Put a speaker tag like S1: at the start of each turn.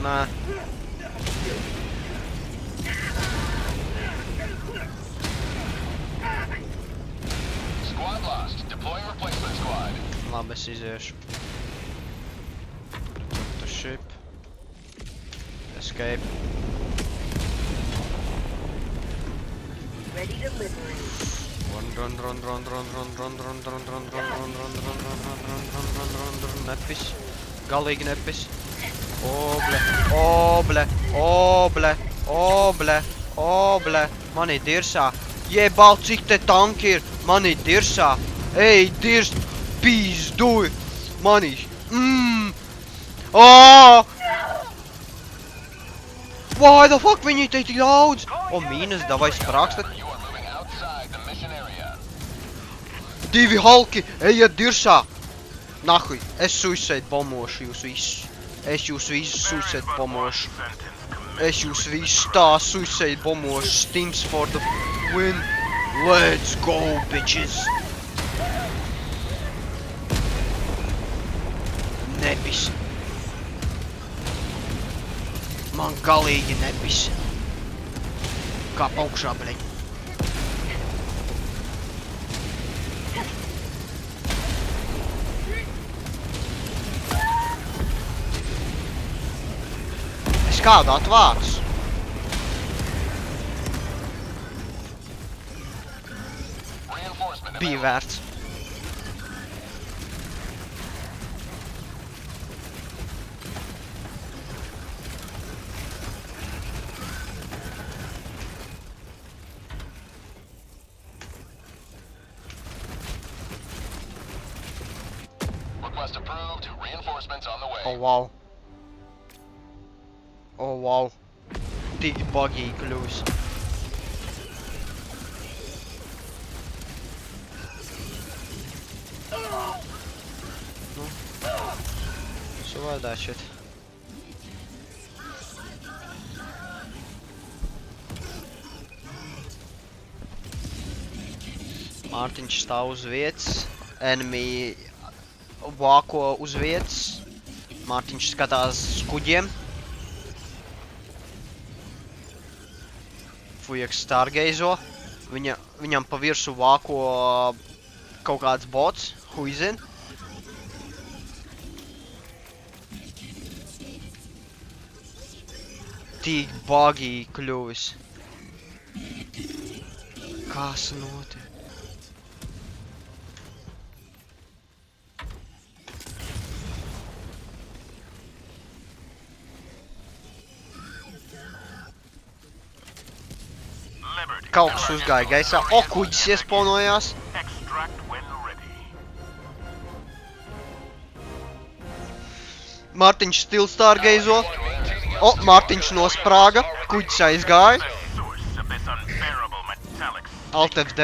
S1: Nē.
S2: Squad lost. Deploying replacement squad.
S1: Labi, es iziešu. To ship. Escape.
S3: Ready to liberate.
S1: Run. Nepis. Galīgi nepis. Oble. Manī dirsā. Jebal, cik te tanki ir. Manī dirsā. Ej, dirs. Pīzduj. Manī. Why the fuck viņi te tik daudz? Mīnus, davai sprākstat.
S2: You are moving outside the mission area.
S1: 2 halki, ejiet dirsā. Nahuj, es suicide bomošu jūs visus. Es jūs visus suicide bomošu. Es jūs visus tā suicide bomošu. Steams for the win. Let's go, bitches. Nebis. Man galīgi nebis. Kāp augšā, bleņ. Es kādu atvācu.
S2: Reinforcement
S1: Bija vērts.
S2: Request approved. Reinforcements on the way.
S1: Oh wow. Tik buggy kļūs. Nu. So that shit. Mārtiņš stāv uz vietas. Enemy vāko uz vietas. Mārtiņš skatās uz kuģiem. Fujaks stargeizo. Viņam pa virsu vāko kaut kāds bots. Huizin. Tik buggy kļuvis. Kas notiek? Kaut kas uzgāja gaisā. Kuģis iespaunojās. Mārtiņš stilstargeizo. Mārtiņš nosprāga. Kuģis aizgāja. Alt F9.